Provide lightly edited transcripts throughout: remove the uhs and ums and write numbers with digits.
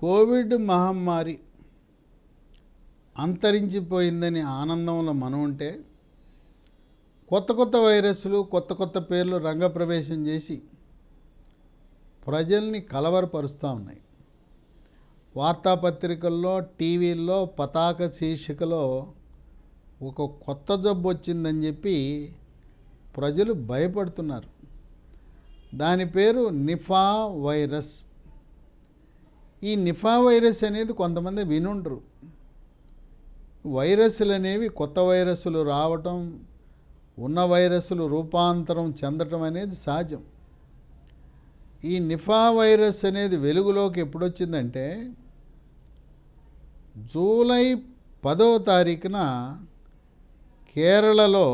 Covid మహమ్మారి అంతరించిపోయిందని ఆనందంలో మనం ఉంటే కొత్త కొత్త వైరస్లు కొత్త కొత్త పేర్లు రంగప్రవేశం చేసి ప్రజల్ని కలవరపరుస్తూ ఉన్నాయి. వార్తాపత్రికల్లో, టీవీల్లో పతాక శీర్షికలో ఒక కొత్త జబ్బు వచ్చిందని చెప్పి ప్రజలు భయపడుతున్నారు. దాని పేరు నిఫా వైరస్. ఈ నిఫా వైరస్ అనేది కొంతమంది వినుండరు. వైరస్లు అనేవి కొత్త వైరస్లు రావటం, ఉన్న వైరస్లు రూపాంతరం చెందటం అనేది సహజం. ఈ నిఫా వైరస్ అనేది వెలుగులోకి ఎప్పుడొచ్చిందంటే జూలై 10వ తారీఖున కేరళలో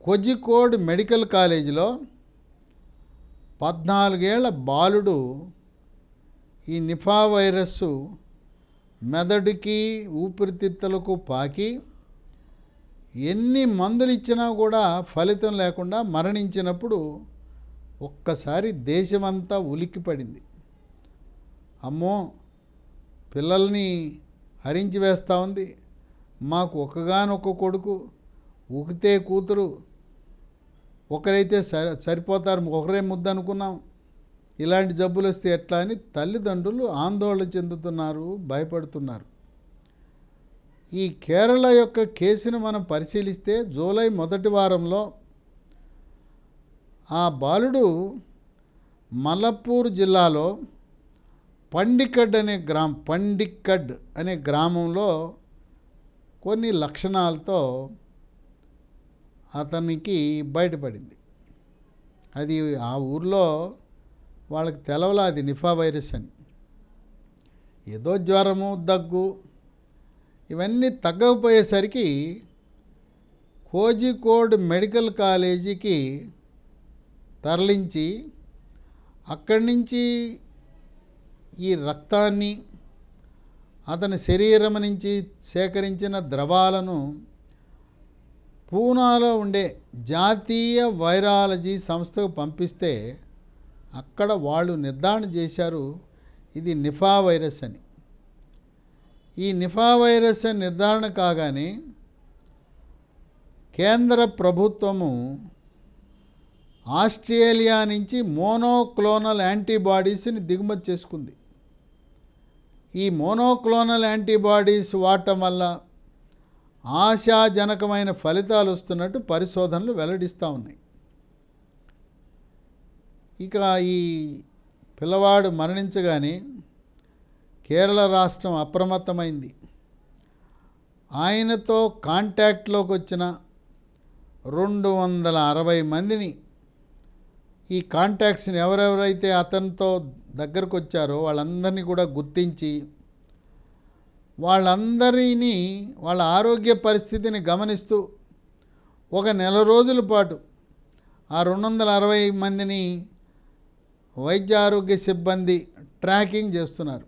కోజికోడ్ మెడికల్ కాలేజీలో 14 ఏళ్ల బాలుడు ఈ నిఫా వైరస్సు మెదడుకి ఊపిరితిత్తులకు పాకి ఎన్ని మందులు ఇచ్చినా కూడా ఫలితం లేకుండా మరణించినప్పుడు ఒక్కసారి దేశమంతా ఉలిక్కిపడింది. అమ్మో, పిల్లల్ని హరించి వేస్తూ ఉంది, మాకు ఒక్కగానొక్క కొడుకు, ఊకితే కూతురు, ఒకరైతే సరిపోతారు, ఒకరే ముద్దు అనుకున్నాం, ఇలాంటి జబ్బులు వస్తే ఎట్లా అని తల్లిదండ్రులు ఆందోళన చెందుతున్నారు, భయపడుతున్నారు. ఈ కేరళ యొక్క కేసును మనం పరిశీలిస్తే జూలై 1వ వారంలో ఆ బాలుడు మలప్పూర్ జిల్లాలో పండిక్కడ్ అనే గ్రామంలో కొన్ని లక్షణాలతో అతనికి బయటపడింది. అది ఆ ఊర్లో వాళ్ళకి తెలవలా అది నిఫా వైరస్ అని. ఏదో జ్వరము, దగ్గు ఇవన్నీ తగ్గకపోయేసరికి కోజికోడ్ మెడికల్ కాలేజీకి తరలించి అక్కడి నుంచి ఈ రక్తాన్ని, అతని శరీరం నుంచి సేకరించిన ద్రవాలను పూనాలో ఉండే జాతీయ వైరాలజీ సంస్థకు పంపిస్తే అక్కడ వాళ్ళు నిర్ధారణ చేశారు ఇది నిఫా వైరస్ అని. ఈ నిఫా వైరస్ అని నిర్ధారణ కాగానే కేంద్ర ప్రభుత్వము ఆస్ట్రేలియా నుంచి మోనోక్లోనల్ యాంటీబాడీస్ని దిగుమతి చేసుకుంది. ఈ మోనోక్లోనల్ యాంటీబాడీస్ వాడటం వల్ల ఆశాజనకమైన ఫలితాలు వస్తున్నట్టు పరిశోధనలు వెల్లడిస్తూ ఉన్నాయి. ఇక ఈ పిల్లవాడు మరణించగానే కేరళ రాష్ట్రం అప్రమత్తమైంది. ఆయనతో కాంటాక్ట్లోకి వచ్చిన 260 మందిని, ఈ కాంటాక్ట్స్ని ఎవరెవరైతే అతనితో దగ్గరకు వచ్చారో వాళ్ళందరినీ కూడా గుర్తించి వాళ్ళందరినీ వాళ్ళ ఆరోగ్య పరిస్థితిని గమనిస్తూ ఒక నెల రోజుల పాటు ఆ 260 మందిని వైద్య ఆరోగ్య సిబ్బంది ట్రాకింగ్ చేస్తున్నారు.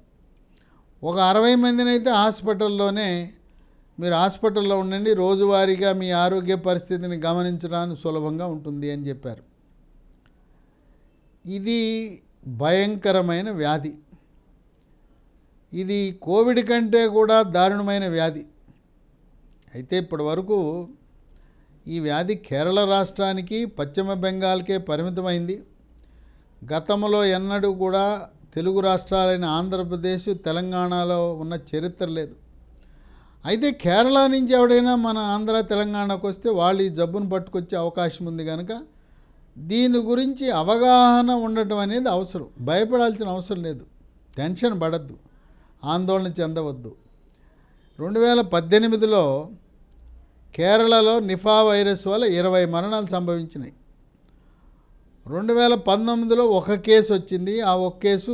ఒక 60 మందిని అయితే హాస్పిటల్లోనే మీరు హాస్పిటల్లో ఉండండి, రోజువారీగా మీ ఆరోగ్య పరిస్థితిని గమనించడానికి సులభంగా ఉంటుంది అని చెప్పారు. ఇది భయంకరమైన వ్యాధి. ఇది కోవిడ్ కంటే కూడా దారుణమైన వ్యాధి. అయితే ఇప్పటి వరకు ఈ వ్యాధి కేరళ రాష్ట్రానికి, పశ్చిమ బెంగాల్కే పరిమితమైంది. గతంలో ఎన్నడూ కూడా తెలుగు రాష్ట్రాలైన ఆంధ్రప్రదేశ్, తెలంగాణలో ఉన్న చరిత్ర లేదు. అయితే కేరళ నుంచి ఎవడైనా మన ఆంధ్ర, తెలంగాణకు వస్తే వాళ్ళు ఈ జబ్బును పట్టుకొచ్చే అవకాశం ఉంది కనుక దీని గురించి అవగాహన ఉండటం అనేది అవసరం. భయపడాల్సిన అవసరం లేదు, టెన్షన్ పడద్దు, ఆందోళన చెందవద్దు. 2018లో కేరళలో నిఫా వైరస్ వల్ల 20 మరణాలు సంభవించినాయి. 2019లో ఒక కేసు వచ్చింది, ఆ ఒక కేసు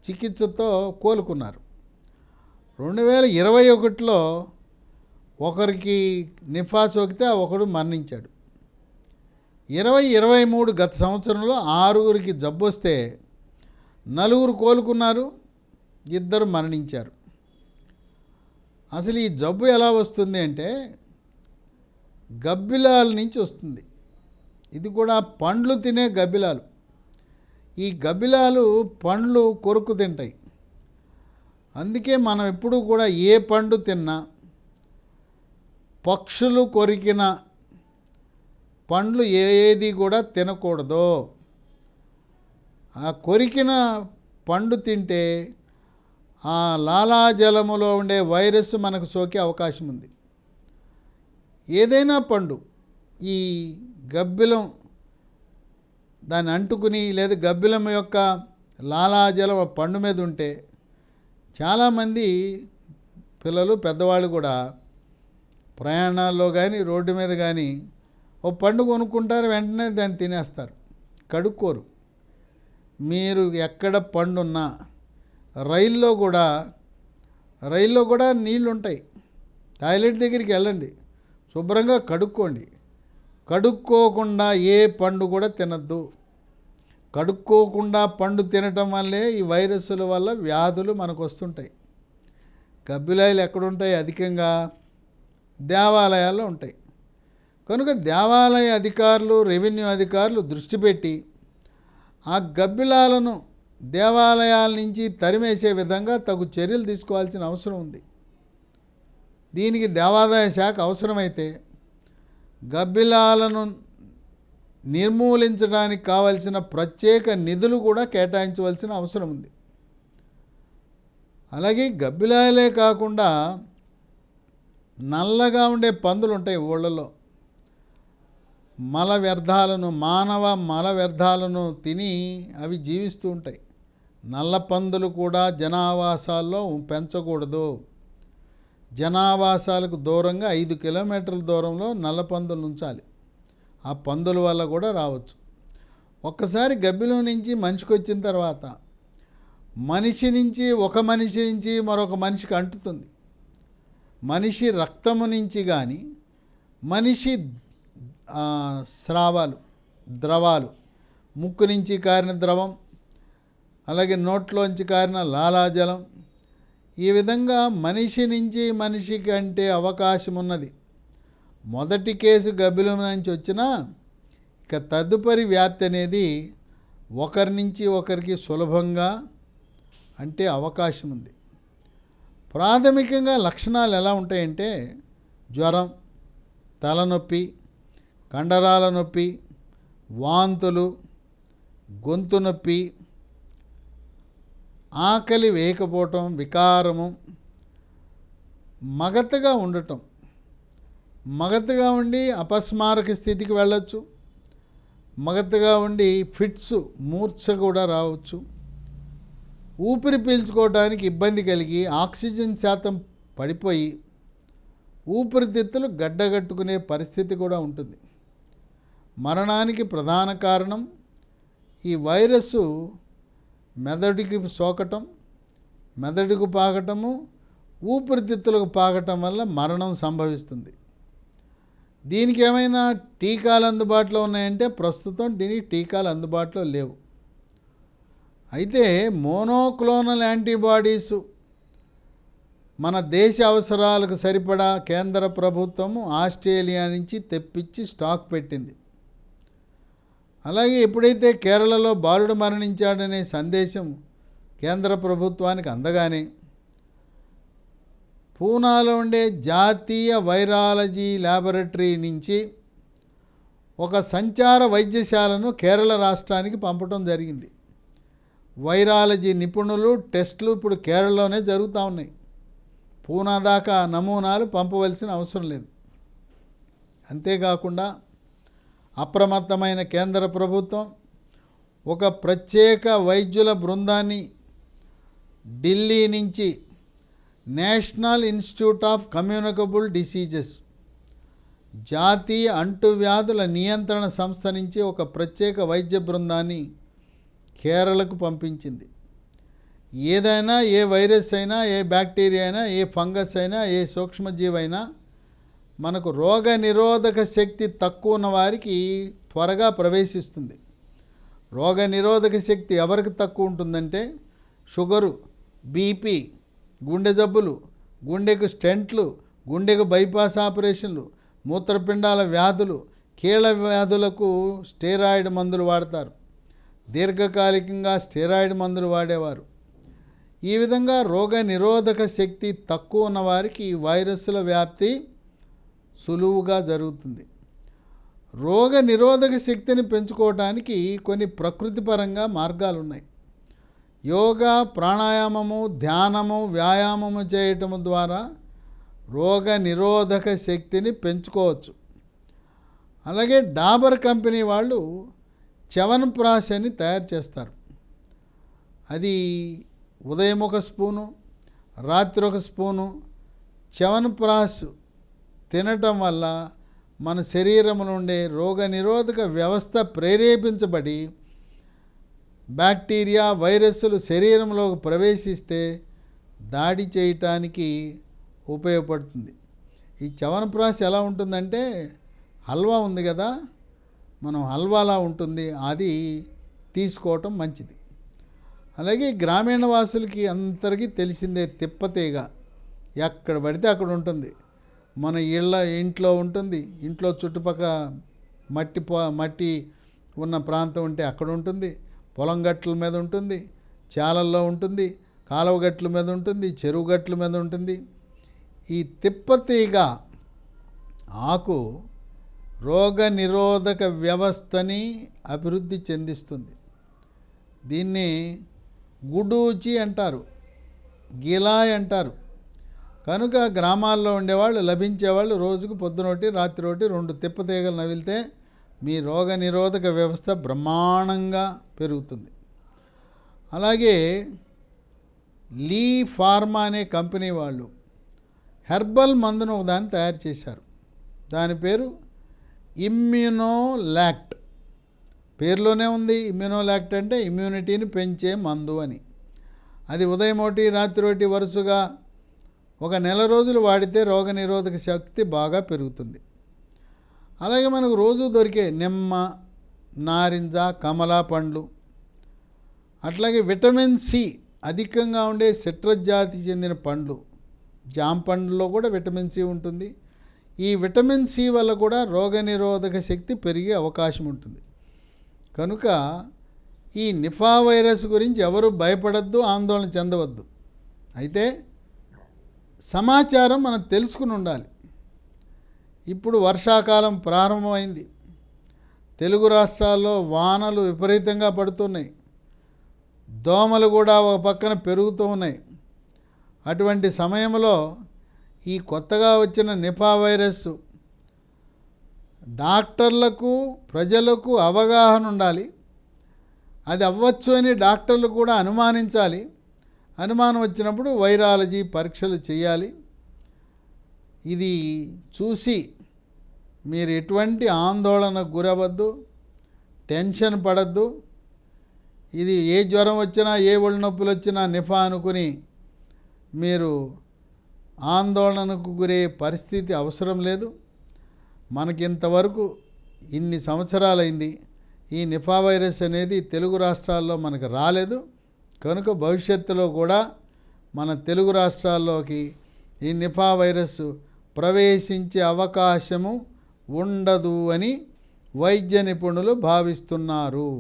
చికిత్సతో కోలుకున్నారు. 2021లో ఒకరికి నిఫా సోకితే ఒకడు మరణించాడు. 2023 గత సంవత్సరంలో 6గురికి జబ్బు వస్తే 4 కోలుకున్నారు, 2 మరణించారు. అసలు ఈ జబ్బు ఎలా వస్తుంది అంటే గబ్బిలాల నుంచి వస్తుంది. ఇది కూడా పండ్లు తినే గబ్బిలాలు. ఈ గబ్బిలాలు పండ్లు కొరుకు తింటాయి. అందుకే మనం ఎప్పుడూ కూడా ఏ పండు తిన్నా పక్షులు కొరికిన పండ్లు ఏది కూడా తినకూడదు. ఆ కొరికిన పండు తింటే ఆ లాలాజలములో ఉండే వైరస్ మనకు సోకే అవకాశం ఉంది. ఏదైనా పండు ఈ గబ్బిలం దాన్ని అంటుకుని లేదా గబ్బిలం యొక్క లాలాజలం పండు మీద ఉంటే చాలామంది పిల్లలు పెద్దవాళ్ళు కూడా ప్రయాణాల్లో కానీ రోడ్డు మీద కానీ ఓ పండు కొనుక్కుంటారు, వెంటనే దాన్ని తినేస్తారు, కడుక్కోరు. మీరు ఎక్కడ పండున్నా రైల్లో కూడా నీళ్ళు ఉంటాయి, టాయిలెట్ దగ్గరికి వెళ్ళండి, శుభ్రంగా కడుక్కోండి. కడుక్కోకుండా ఏ పండు కూడా తినద్దు. కడుక్కోకుండా పండు తినటం వల్లే ఈ వైరస్ల వల్ల వ్యాధులు మనకు వస్తుంటాయి. గబ్బిలాయలు ఎక్కడుంటాయి? అధికంగా దేవాలయాల్లో ఉంటాయి. కనుక దేవాలయ అధికారులు, రెవెన్యూ అధికారులు దృష్టి పెట్టి ఆ గబ్బిలాలను దేవాలయాల నుంచి తరిమేసే విధంగా తగు చర్యలు తీసుకోవాల్సిన అవసరం ఉంది. దీనికి దేవాదాయ శాఖ అవసరమైతే గబ్బిలాలను నిర్మూలించడానికి కావలసిన ప్రత్యేక నిధులు కూడా కేటాయించవలసిన అవసరం ఉంది. అలాగే గబ్బిలాయలే కాకుండా నల్లగా ఉండే పందులు ఉంటాయి ఊళ్ళలో. మానవ మల వ్యర్థాలను తిని అవి జీవిస్తూ ఉంటాయి. నల్ల పందులు కూడా జనావాసాల్లో పెంచకూడదు. జనావాసాలకు దూరంగా 5 కిలోమీటర్ల దూరంలో నల్ల పందులు ఉంచాలి. ఆ పందుల వల్ల కూడా రావచ్చు. ఒక్కసారి గబ్బిలం నుంచి మనిషికి వచ్చిన తర్వాత ఒక మనిషి నుంచి మరొక మనిషికి అంటుతుంది. మనిషి రక్తము నుంచి కానీ, మనిషి ద్రవాలు, ముక్కు నుంచి కారిన ద్రవం, అలాగే నోట్లోంచి కారిన లాలాజలం, ఈ విధంగా మనిషి నుంచి మనిషికి అంటే అవకాశం ఉన్నది. మొదటి కేసు గబ్బిలం నుంచి వచ్చినా ఇక తదుపరి వ్యాప్తి అనేది ఒకరి నుంచి ఒకరికి సులభంగా అంటే అవకాశం ఉంది. ప్రాథమికంగా లక్షణాలు ఎలా ఉంటాయంటే జ్వరం, తలనొప్పి, కండరాల నొప్పి, వాంతులు, గొంతు నొప్పి, ఆకలి వేయకపోవటం, వికారము, మగతగా ఉండటం. మగతగా ఉండి అపస్మారక స్థితికి వెళ్ళొచ్చు. మగతగా ఉండి ఫిట్స్, మూర్ఛ కూడా రావచ్చు. ఊపిరి పీల్చుకోవడానికి ఇబ్బంది కలిగి ఆక్సిజన్ శాతం పడిపోయి ఊపిరితిత్తులు గడ్డగట్టుకునే పరిస్థితి కూడా ఉంటుంది. మరణానికి ప్రధాన కారణం ఈ వైరస్సు మెదడుకి సోకటం, మెదడుకు పాకటము, ఊపిరితిత్తులకు పాకటం వల్ల మరణం సంభవిస్తుంది. దీనికి ఏమైనా టీకాలు అందుబాటులో ఉన్నాయంటే ప్రస్తుతం దీనికి టీకాలు అందుబాటులో లేవు. అయితే మోనోక్లోనల్ యాంటీబాడీసు మన దేశ అవసరాలకు సరిపడా కేంద్ర ప్రభుత్వము ఆస్ట్రేలియా నుంచి తెప్పించి స్టాక్ పెట్టింది. అలాగే ఎప్పుడైతే కేరళలో బాలుడు మరణించాడనే సందేశం కేంద్ర ప్రభుత్వానికి అందగానే పూనాలో ఉండే జాతీయ వైరాలజీ ల్యాబొరేటరీ నుంచి ఒక సంచార వైద్యశాలను కేరళ రాష్ట్రానికి పంపడం జరిగింది. వైరాలజీ నిపుణులు టెస్టులు ఇప్పుడు కేరళలోనే జరుగుతూ ఉన్నాయి. పూనా దాకా నమూనాలు పంపవలసిన అవసరం లేదు. అంతేకాకుండా అప్రమత్తమైన కేంద్ర ప్రభుత్వం ఒక ప్రత్యేక వైద్యుల బృందాన్ని ఢిల్లీ నుంచి national institute of communicable diseases జాతీయ అంటువ్యాధుల నియంత్రణ సంస్థ నుంచి ఒక ప్రత్యేక వైద్య బృందాన్ని కేరళకు పంపించింది. ఏదైనా, ఏ వైరస్ అయినా, ఏ బ్యాక్టీరియా అయినా, ఏ ఫంగస్ అయినా, ఏ సూక్ష్మజీవి అయినా మనకు రోగ నిరోధక శక్తి తక్కువ ఉన్న వారికి త్వరగా ప్రవేశిస్తుంది. రోగ నిరోధక శక్తి ఎవరికి తక్కువ ఉంటుందంటే షుగరు, బీపీ, గుండె జబ్బులు, గుండెకు స్టెంట్లు, గుండెకు బైపాస్ ఆపరేషన్లు, మూత్రపిండాల వ్యాధులు, కీళ్ళ వ్యాధులకు స్టెరాయిడ్ మందులు వాడతారు. దీర్ఘకాలికంగా స్టెరాయిడ్ మందులు వాడేవారు. ఈ విధంగా రోగ నిరోధక శక్తి తక్కువ ఉన్న వారికి ఈ వైరస్ల వ్యాప్తి సులువుగా జరుగుతుంది. రోగ నిరోధక శక్తిని పెంచుకోవడానికి కొన్ని ప్రకృతిపరంగా మార్గాలు ఉన్నాయి. యోగా, ప్రాణాయామము, ధ్యానము, వ్యాయామము చేయటము ద్వారా రోగ నిరోధక శక్తిని పెంచుకోవచ్చు. అలాగే డాబర్ కంపెనీ వాళ్ళు చ్యవన్ప్రాష్ అని తయారు చేస్తారు. అది ఉదయం ఒక స్పూను, రాత్రి ఒక స్పూను చ్యవన్ప్రాష్ తినటం వల్ల మన శరీరం నుండే రోగ నిరోధక వ్యవస్థ ప్రేరేపించబడి బ్యాక్టీరియా, వైరస్లు శరీరంలోకి ప్రవేశిస్తే దాడి చేయటానికి ఉపయోగపడుతుంది. ఈ చ్యవన్ప్రాష్ ఎలా ఉంటుందంటే హల్వా ఉంది కదా, మనం హల్వాలా ఉంటుంది, అది తీసుకోవటం మంచిది. అలాగే గ్రామీణ వాసులకి అందరికీ తెలిసిందే తిప్పతీగ. ఎక్కడ పడితే అక్కడ ఉంటుంది. మన ఇంట్లో ఉంటుంది, ఇంట్లో చుట్టుపక్కల మట్టి ఉన్న ప్రాంతం ఉంటే అక్కడ ఉంటుంది, పొలం గట్ల మీద ఉంటుంది, చాలల్లో ఉంటుంది, కాలువ గట్ల మీద ఉంటుంది, చెరువు గట్ల మీద ఉంటుంది. ఈ తిప్పతీగ ఆకు రోగ నిరోధక వ్యవస్థని అభివృద్ధి చెందిస్తుంది. దీన్ని గుడూచి అంటారు, గిలాయ్ అంటారు. కనుక గ్రామాల్లో ఉండేవాళ్ళు, లభించేవాళ్ళు రోజుకు పొద్దునోటి రాత్రి 2 తిప్పతీగలు నవిలితే మీ రోగ నిరోధక వ్యవస్థ బ్రహ్మాండంగా పెరుగుతుంది. అలాగే లీ ఫార్మా అనే కంపెనీ వాళ్ళు హెర్బల్ మందును ఒకదాన్ని తయారు చేశారు. దాని పేరు ఇమ్యూనోలాక్ట్. పేరులోనే ఉంది, ఇమ్యూనోలాక్ట్ అంటే ఇమ్యూనిటీని పెంచే మందు అని. అది ఉదయం ఒకటి రాత్రి ఒకటి వరుసగా ఒక నెల రోజులు వాడితే రోగ నిరోధక శక్తి బాగా పెరుగుతుంది. అలాగే మనకు రోజు దొరికే నిమ్మ, నారింజ, కమలా పండ్లు, అట్లాగే విటమిన్ సి అధికంగా ఉండే సిట్రస్ జాతికి చెందిన పండ్లు, జామ పండ్లలో కూడా విటమిన్ సి ఉంటుంది. ఈ విటమిన్ సి వల్ల కూడా రోగ నిరోధక శక్తి పెరిగే అవకాశం ఉంటుంది. కనుక ఈ నిఫా వైరస్ గురించి ఎవరు భయపడద్దు, ఆందోళన చెందవద్దు. అయితే సమాచారం మనం తెలుసుకుని ఉండాలి. ఇప్పుడు వర్షాకాలం ప్రారంభమైంది. తెలుగు రాష్ట్రాల్లో వానలు విపరీతంగా పడుతున్నాయి. దోమలు కూడా ఒక పక్కన పెరుగుతూ ఉన్నాయి. అటువంటి సమయంలో ఈ కొత్తగా వచ్చిన నిఫా వైరస్ డాక్టర్లకు, ప్రజలకు అవగాహన ఉండాలి. అది అవ్వచ్చు అని డాక్టర్లు కూడా అనుమానించాలి. అనుమానం వచ్చినప్పుడు వైరాలజీ పరీక్షలు చేయాలి. ఇది చూసి మీరు ఎటువంటి ఆందోళనకు గురవద్దు, టెన్షన్ పడద్దు. ఇది ఏ జ్వరం వచ్చినా, ఏ ఒళ్ళు నొప్పులు వచ్చినా నిఫా అనుకుని మీరు ఆందోళనకు గురే పరిస్థితి అవసరం లేదు. మనకి ఇంతవరకు ఇన్ని సంవత్సరాలైంది, ఈ నిఫా వైరస్ అనేది తెలుగు రాష్ట్రాల్లో మనకు రాలేదు. కనుక భవిష్యత్తులో కూడా మన తెలుగు రాష్ట్రాల్లోకి ఈ నిఫా వైరస్ ప్రవేశించే అవకాశము ఉండదు అని వైద్య నిపుణులు భావిస్తున్నారు.